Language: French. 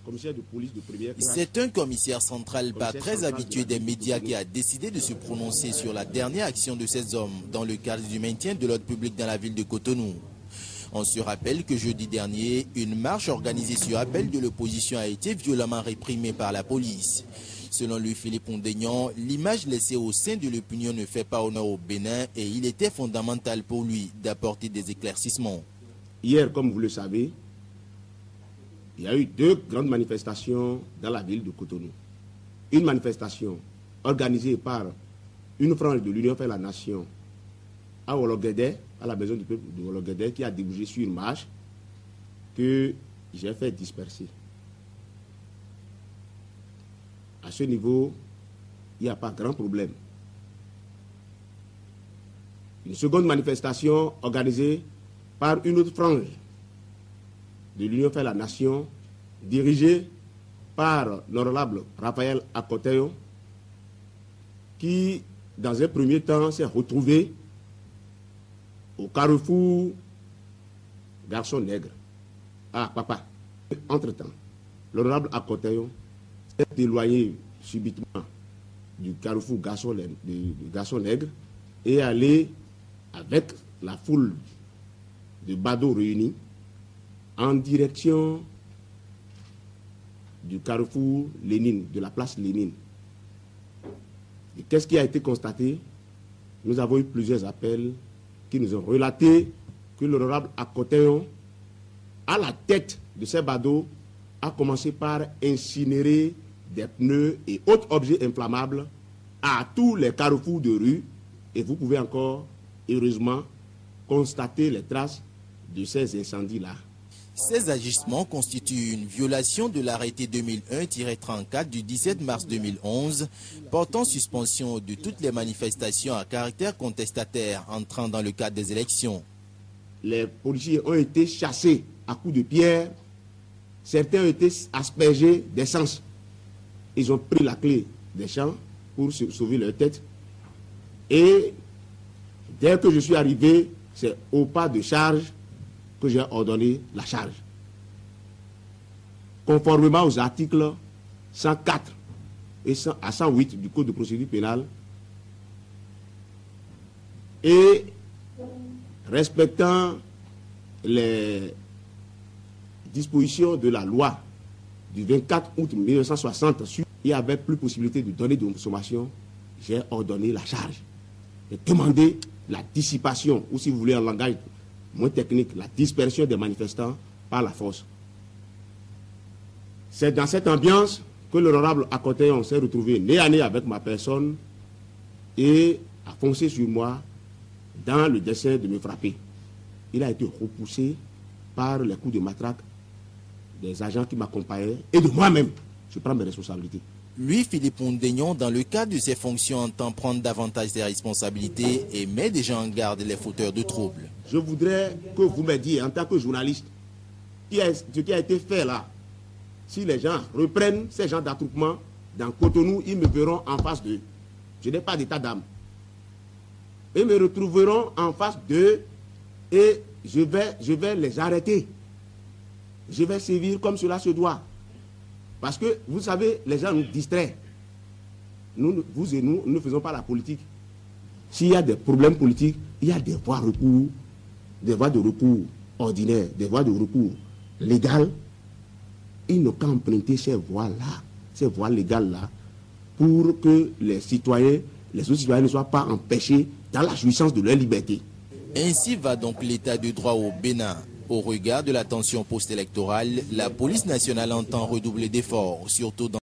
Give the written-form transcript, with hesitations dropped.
commissaire de police de première classe. C'est un commissaire central pas très habitué des médias qui a décidé de se prononcer sur la dernière action de ces hommes dans le cadre du maintien de l'ordre public dans la ville de Cotonou. On se rappelle que jeudi dernier, une marche organisée sur appel de l'opposition a été violemment réprimée par la police. Selon lui, Philippe Ondegnon, l'image laissée au sein de l'opinion ne fait pas honneur au Bénin et il était fondamental pour lui d'apporter des éclaircissements. Hier, comme vous le savez, il y a eu 2 grandes manifestations dans la ville de Cotonou. Une manifestation organisée par une frange de l'Union fait la Nation à Wologuédé, à la maison du peuple de Wologuédé, qui a débouché sur une marche que j'ai fait disperser. À ce niveau, il n'y a pas grand problème. Une seconde manifestation organisée par une autre frange de l'Union fait la Nation, dirigée par l'honorable Raphaël Akoteyo, qui, dans un premier temps, s'est retrouvé au carrefour Garçon Nègre. Ah, papa. Entre-temps, l'honorable Akoteyo s'est éloigné subitement du carrefour Garçon Nègre et est allé avec la foule de badauds réunis en direction du carrefour Lénine, de la place Lénine. Et qu'est-ce qui a été constaté? Nous avons eu plusieurs appels qui nous ont relaté que l'honorable Akoteyo, à la tête de ces badauds, a commencé par incinérer des pneus et autres objets inflammables à tous les carrefours de rue. Et vous pouvez encore, heureusement, constater les traces de ces incendies-là. Ces agissements constituent une violation de l'arrêté 2001-34 du 17 mars 2011 portant suspension de toutes les manifestations à caractère contestataire entrant dans le cadre des élections. Les policiers ont été chassés à coups de pierre, certains ont été aspergés d'essence. Ils ont pris la clé des champs pour sauver leur tête. Et dès que je suis arrivé, c'est au pas de charge que j'ai ordonné la charge. Conformément aux articles 104 et 108 du Code de procédure pénale et respectant les dispositions de la loi du 24 août 1960, il n'y avait plus possibilité de donner de consommation, j'ai ordonné la charge. J'ai demandé la dissipation, ou si vous voulez en langage moins technique, la dispersion des manifestants par la force. C'est dans cette ambiance que l'honorable Akoteyo s'est retrouvé nez à nez avec ma personne et a foncé sur moi dans le dessein de me frapper. Il a été repoussé par les coups de matraque des agents qui m'accompagnaient et de moi-même. Je prends mes responsabilités. Lui, Philippe Ondegnon, dans le cadre de ses fonctions, entend prendre davantage ses responsabilités et met déjà en garde les fauteurs de troubles. Je voudrais que vous me disiez, en tant que journaliste, ce qui a été fait là. Si les gens reprennent ces gens d'attroupement dans Cotonou, ils me verront en face d'eux. Je n'ai pas d'état d'âme. Ils me retrouveront en face d'eux et je vais les arrêter. Je vais sévir comme cela se doit. Parce que, vous savez, les gens nous distraient. Vous et nous ne faisons pas la politique. S'il y a des problèmes politiques, il y a des voies de recours ordinaires, des voies de recours légales. Ils n'ont qu'à emprunter ces voies-là, ces voies légales-là, pour que les citoyens, les autres citoyens ne soient pas empêchés dans la jouissance de leur liberté. Ainsi va donc l'état de droit au Bénin. Au regard de la tension post-électorale, la police nationale entend redoubler d'efforts, surtout dans